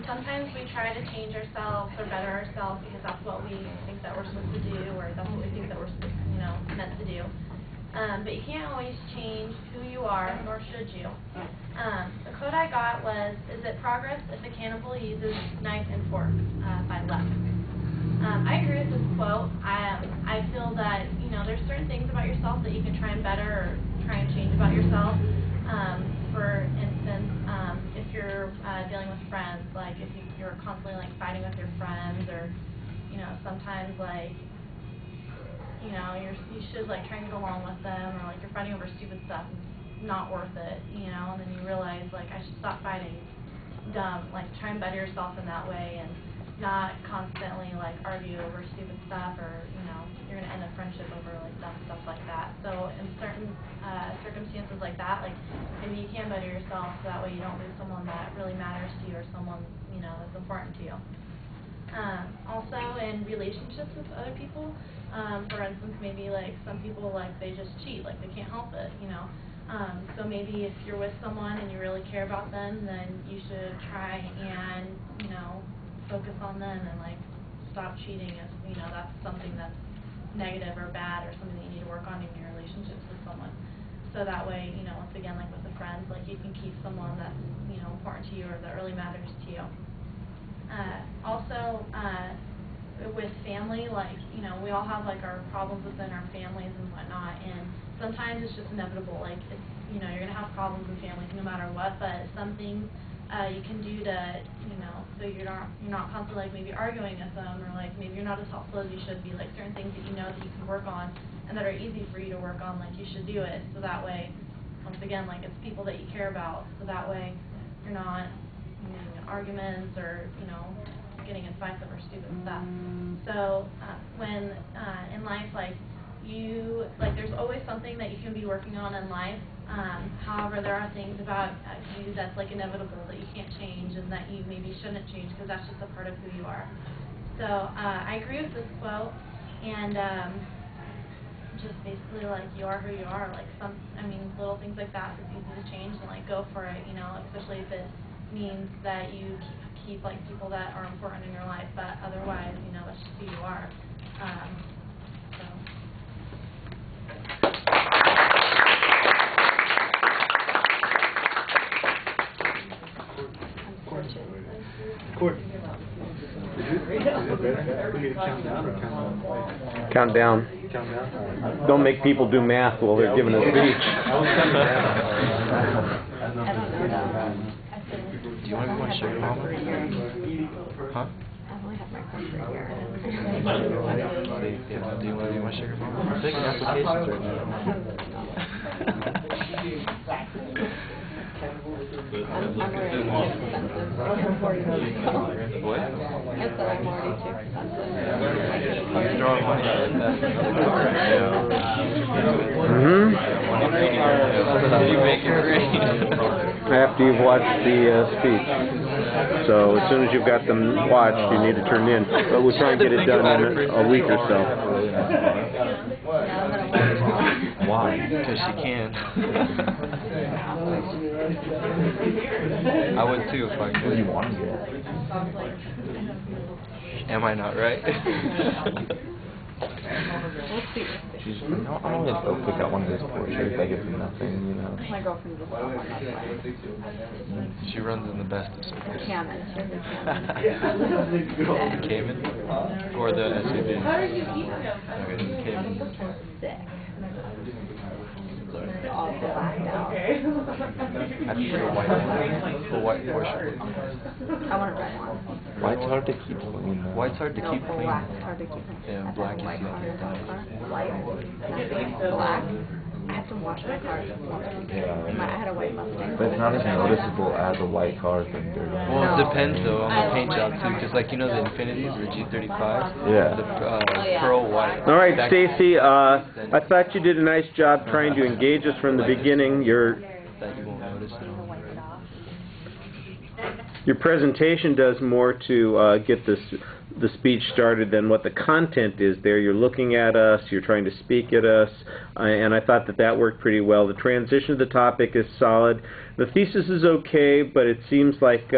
sometimes we try to change ourselves or better ourselves because that's what we think that we're supposed to do, or that's what we think that we're, meant to do. But you can't always change who you are, nor should you. The quote I got was, "Is it progress if a cannibal uses knife and fork?" By Lev. I agree with this quote. I feel that, there's certain things about yourself that you can try and better or try and change about yourself. For instance, if you're dealing with friends, like if you're constantly like fighting with your friends, or sometimes like you should like try and get along with them, or like you're fighting over stupid stuff, it's not worth it, and then you realize like I should stop fighting. Dumb. Like try and better yourself in that way, and not constantly like argue over stupid stuff, or you're gonna end a friendship over like dumb stuff like that. So in certain circumstances like that, like maybe you can better yourself so that way you don't lose someone that really matters to you, or someone that's important to you. Also in relationships with other people, for instance, maybe like some people like they just cheat, like they can't help it, so maybe if you're with someone and you really care about them, then you should try and focus on them and like stop cheating if that's something that's negative or bad, or something that you need to work on in your relationships with someone. So that way, once again, like with the friends, like you can keep someone that's important to you, or that really matters to you. Also, with family, like, we all have like our problems within our families and whatnot, and sometimes it's just inevitable. Like, it's, you're going to have problems in families no matter what, but some things you can do to, so you're not constantly like maybe arguing with them, or like maybe you're not as helpful as you should be. Like certain things that that you can work on and that are easy for you to work on, like you should do it. So that way, once again, like it's people that you care about. So that way, you're not in arguments or getting in fights over stupid stuff. So when in life, like there's always something that you can be working on in life. However, there are things about you that's like inevitable that you can't change, and that you maybe shouldn't change because that's just a part of who you are. So I agree with this quote, and just basically like you are who you are. Like little things like that, it's easy to change, and like go for it. Especially if it means that you keep like people that are important in your life, but otherwise, that's just who you are. Count down. Don't make people do math while they're giving a speech. Do you want to go on sugar, Mama? Huh? I only have my phone right here. Do you want to do my sugar, Mama? I'm taking applications right now. I'm already too expensive. I can't afford it. What? I said I'm already too expensive. You're throwing money out like that. You make it rain. After you've watched the speech. So as soon as you've got them watched, you need to turn in. But we'll try and get it done in a week or so. Why? Because she can. I would too if I could. You want to do it? Am I not right? She's, I'm gonna go pick out one of those portraits that gives me nothing, My girlfriend just bought one, that's why. She runs in the best of schools. The Cayman. She has a The Cayman? Or the SUV? Okay, the Cayman. Sick. They're all blacked out. I prefer a white Porsche. I want a red one. White's hard to keep clean. White's hard to keep clean. Black's hard to keep clean. Yeah, black is white like car. it. White. Black. I have to wash my car. Yeah. I had a white Mustang. But it's not as noticeable as a white car than dirty. Well, it depends though on the paint job too, because like the Infinitis or G35s, Yeah. the pearl white. All right, Staci, I thought you did a nice job trying to engage us from the beginning. That you won't notice at all. Your presentation does more to get the speech started than what the content is there. You're looking at us, you're trying to speak at us, and I thought that worked pretty well. The transition to the topic is solid. The thesis is okay, but it seems like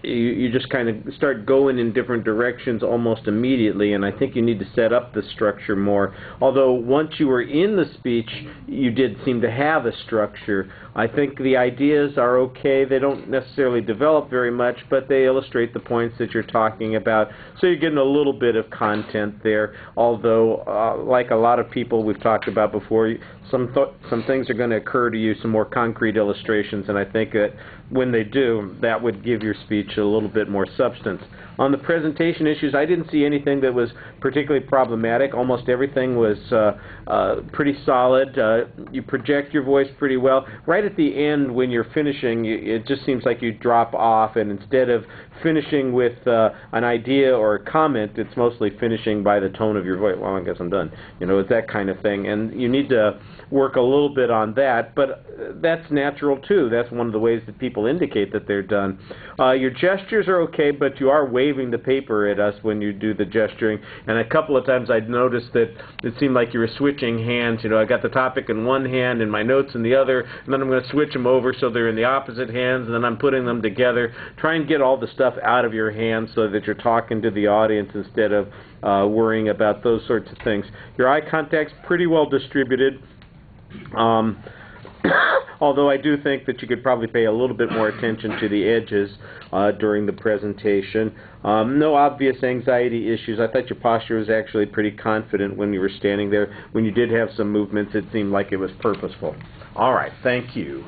you just kind of start going in different directions almost immediately, and I think you need to set up the structure more. Although once you were in the speech, you did seem to have a structure. I think the ideas are okay. They don't necessarily develop very much, but they illustrate the points that you're talking about. So you're getting a little bit of content there, although like a lot of people we've talked about before, some things are going to occur to you, some more concrete illustrations, and I think that when they do, that would give your speech a little bit more substance. On the presentation issues, I didn't see anything that was particularly problematic. Almost everything was pretty solid. You project your voice pretty well. Right at the end, when you're finishing, it just seems like you drop off, and instead of finishing with an idea or a comment, it's mostly finishing by the tone of your voice. Well, I guess I'm done. You know, it's that kind of thing. And you need to work a little bit on that, but that's natural too. That's one of the ways that people indicate that they're done. Your gestures are okay, but you are waving the paper at us when you do the gesturing, and a couple of times I'd noticed that it seemed like you were switching hands. You know, I got the topic in one hand and my notes in the other, and then I'm going to switch them over so they're in the opposite hands, and then I'm putting them together. Try and get all the stuff out of your hands so that you're talking to the audience instead of worrying about those sorts of things. Your eye contact's pretty well distributed. Although I do think that you could probably pay a little bit more attention to the edges during the presentation. No obvious anxiety issues. I thought your posture was actually pretty confident when you were standing there. When you did have some movements, it seemed like it was purposeful. All right, thank you.